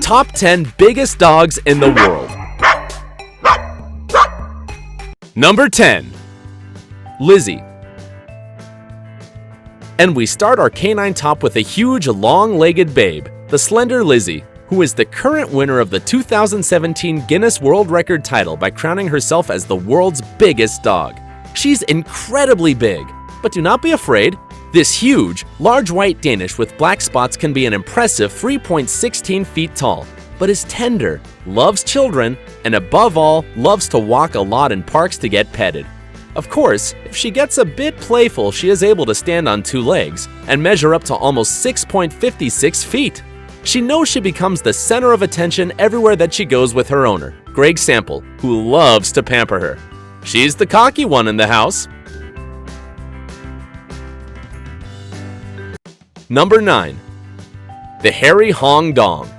Top 10 biggest dogs in the world. Number 10. Lizzie. And we start our canine top with a huge, long-legged babe, the slender Lizzie, who is the current winner of the 2017 Guinness World Record title by crowning herself as the world's biggest dog. She's incredibly big, but do not be afraid. This huge, large white Danish with black spots can be an impressive 3.16 feet tall, but is tender, loves children, and above all, loves to walk a lot in parks to get petted. Of course, if she gets a bit playful, she is able to stand on 2 legs and measure up to almost 6.56 feet. She knows she becomes the center of attention everywhere that she goes with her owner, Greg Sample, who loves to pamper her. She's the cocky one in the house. Number 9. The Hairy Hong Dong.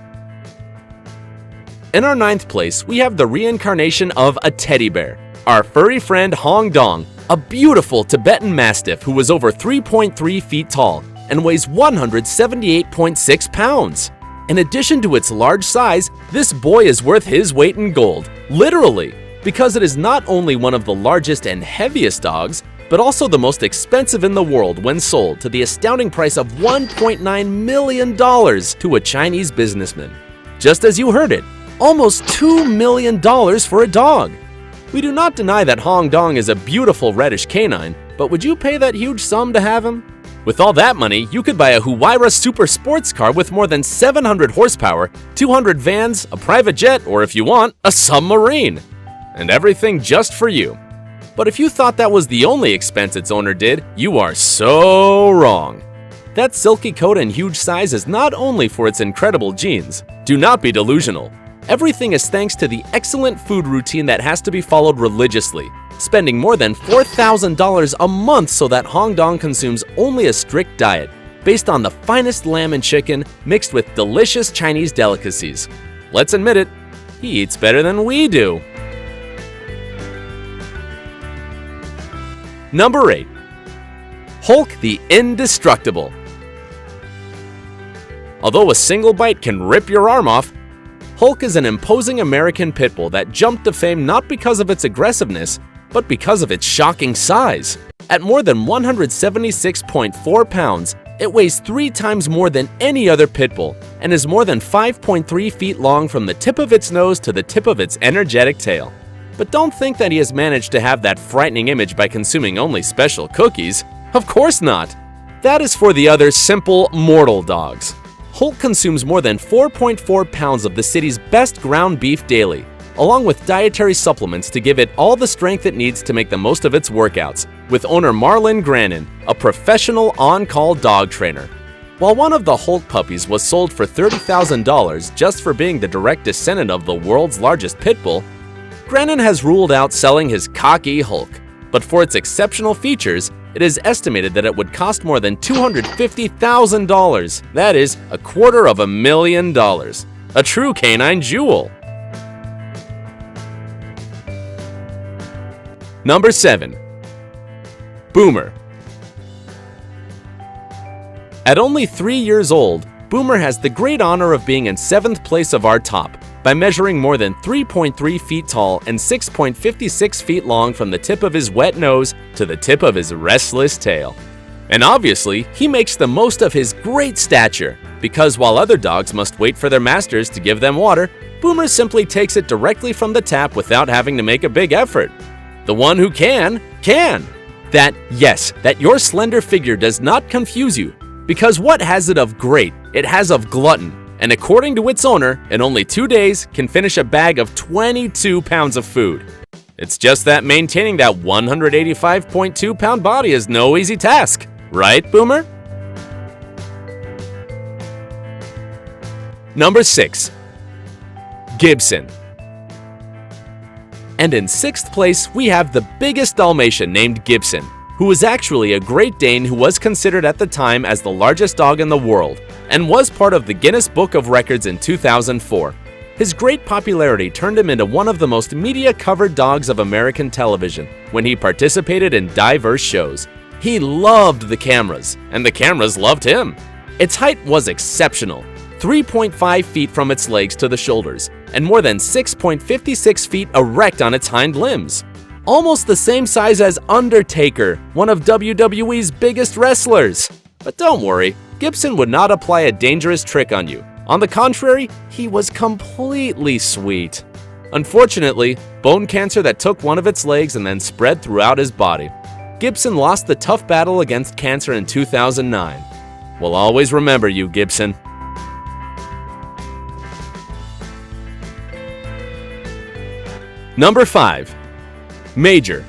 In our 9th place, we have the reincarnation of a teddy bear, our furry friend Hong Dong, a beautiful Tibetan Mastiff who was over 3.3 feet tall and weighs 178.6 pounds. In addition to its large size, this boy is worth his weight in gold, literally, because it is not only one of the largest and heaviest dogs, but also the most expensive in the world when sold to the astounding price of $1.9 million to a Chinese businessman. Just as you heard it, almost $2 million for a dog. We do not deny that Hong Dong is a beautiful reddish canine, but would you pay that huge sum to have him? With all that money, you could buy a Huayra super sports car with more than 700 horsepower, 200 vans, a private jet, or if you want, a submarine. And everything just for you. But if you thought that was the only expense its owner did, you are so wrong. That silky coat and huge size is not only for its incredible genes. Do not be delusional. Everything is thanks to the excellent food routine that has to be followed religiously, spending more than $4,000 a month so that Hong Dong consumes only a strict diet, based on the finest lamb and chicken mixed with delicious Chinese delicacies. Let's admit it, he eats better than we do. Number 8. Hulk the Indestructible. Although a single bite can rip your arm off, Hulk is an imposing American pit bull that jumped to fame not because of its aggressiveness, but because of its shocking size. At more than 176.4 pounds, it weighs 3 times more than any other pit bull and is more than 5.3 feet long from the tip of its nose to the tip of its energetic tail. But don't think that he has managed to have that frightening image by consuming only special cookies. Of course not. That is for the other simple, mortal dogs. Hulk consumes more than 4.4 pounds of the city's best ground beef daily, along with dietary supplements to give it all the strength it needs to make the most of its workouts, with owner Marlon Grannon, a professional on-call dog trainer. While one of the Hulk puppies was sold for $30,000 just for being the direct descendant of the world's largest pit bull, Grannon has ruled out selling his cocky Hulk, but for its exceptional features, it is estimated that it would cost more than $250,000. That is $250,000. A true canine jewel. Number 7. Boomer. At only 3 years old, Boomer has the great honor of being in 7th place of our top by measuring more than 3.3 feet tall and 6.56 feet long from the tip of his wet nose to the tip of his restless tail. And obviously, he makes the most of his great stature, because while other dogs must wait for their masters to give them water, Boomer simply takes it directly from the tap without having to make a big effort. The one who can. That your slender figure does not confuse you, because what has it of great? It has of glutton. And according to its owner, in only 2 days can finish a bag of 22 pounds of food. It's just that maintaining that 185.2 pound body is no easy task, right, Boomer? Number 6. GIBSON. And in 6th place, we have the biggest Dalmatian named GIBSON, who was actually a Great Dane who was considered at the time as the largest dog in the world, and was part of the Guinness Book of Records in 2004. His great popularity turned him into one of the most media-covered dogs of American television when he participated in diverse shows. He loved the cameras, and the cameras loved him. Its height was exceptional. 3.5 feet from its legs to the shoulders, and more than 6.56 feet erect on its hind limbs. Almost the same size as Undertaker, one of WWE's biggest wrestlers. But don't worry, Gibson would not apply a dangerous trick on you. On the contrary, he was completely sweet. Unfortunately, bone cancer that took one of its legs and then spread throughout his body. Gibson lost the tough battle against cancer in 2009. We'll always remember you, Gibson. Number 5. Major.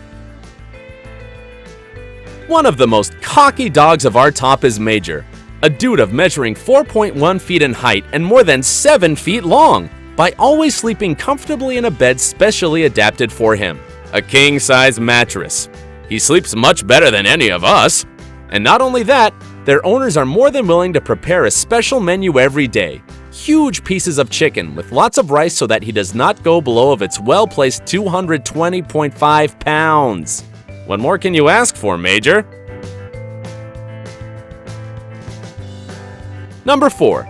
One of the most cocky dogs of our top is Major, a dude of measuring 4.1 feet in height and more than 7 feet long, by always sleeping comfortably in a bed specially adapted for him, a king-size mattress. He sleeps much better than any of us. And not only that, their owners are more than willing to prepare a special menu every day. Huge pieces of chicken with lots of rice so that he does not go below of its well-placed 220.5 pounds. What more can you ask for, Major? Number 4.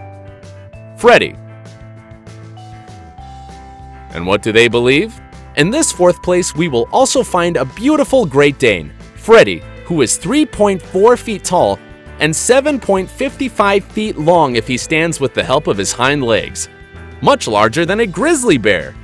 Freddy. And what do they believe? In this 4th place, we will also find a beautiful Great Dane, Freddy, who is 3.4 feet tall and 7.55 feet long if he stands with the help of his hind legs, much larger than a grizzly bear.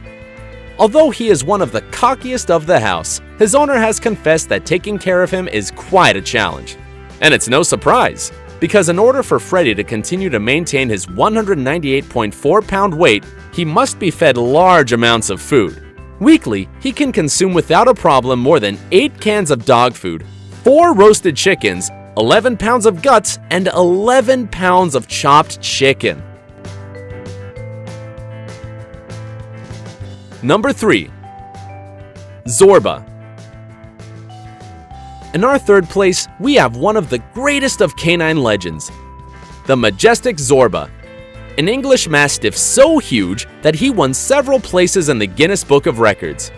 Although he is one of the cockiest of the house, his owner has confessed that taking care of him is quite a challenge. And it's no surprise, because in order for Freddy to continue to maintain his 198.4-pound weight, he must be fed large amounts of food. Weekly, he can consume without a problem more than 8 cans of dog food, 4 roasted chickens, 11 pounds of guts, and 11 pounds of chopped chicken. Number 3. ZORBA. In our 3rd place, we have one of the greatest of canine legends, the majestic ZORBA, an English Mastiff so huge that he won several places in the Guinness Book of Records.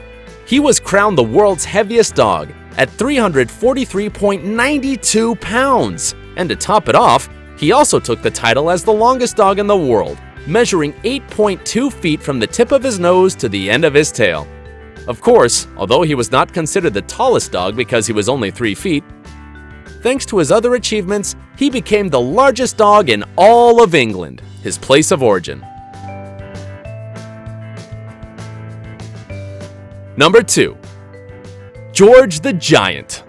He was crowned the world's heaviest dog at 343.92 pounds, and to top it off, he also took the title as the longest dog in the world, measuring 8.2 feet from the tip of his nose to the end of his tail. Of course, although he was not considered the tallest dog because he was only 3 feet, thanks to his other achievements, he became the largest dog in all of England, his place of origin. Number 2. George the Giant.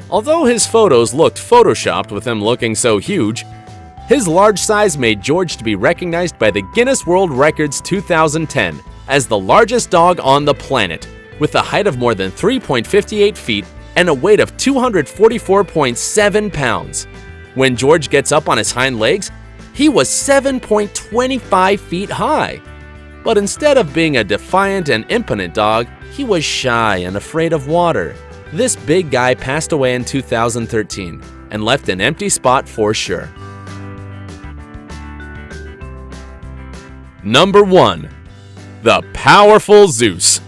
Although his photos looked photoshopped with him looking so huge, his large size made George to be recognized by the Guinness World Records 2010 as the largest dog on the planet, with a height of more than 3.58 feet and a weight of 244.7 pounds. When George gets up on his hind legs, he was 7.25 feet high. But instead of being a defiant and impotent dog, he was shy and afraid of water. This big guy passed away in 2013 and left an empty spot for sure. Number 1. The powerful ZEUS.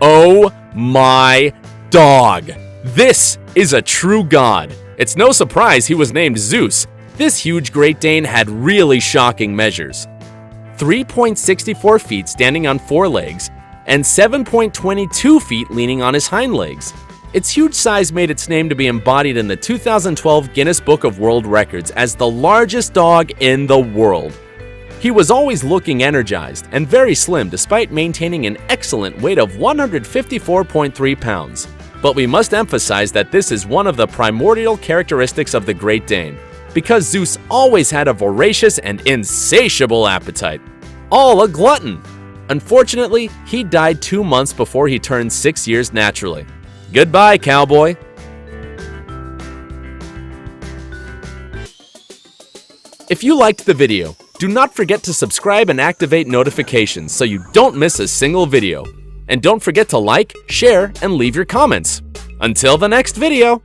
Oh my dog! This is a true god. It's no surprise he was named ZEUS. This huge Great Dane had really shocking measures. 3.64 feet standing on 4 legs, and 7.22 feet leaning on his hind legs. Its huge size made its name to be embodied in the 2012 Guinness Book of World Records as the largest dog in the world. He was always looking energized and very slim despite maintaining an excellent weight of 154.3 pounds. But we must emphasize that this is one of the primordial characteristics of the Great Dane, because ZEUS always had a voracious and insatiable appetite. All a glutton. Unfortunately, he died 2 months before he turned 6 years naturally. Goodbye, cowboy. If you liked the video, do not forget to subscribe and activate notifications so you don't miss a single video. And don't forget to like, share, and leave your comments. Until the next video!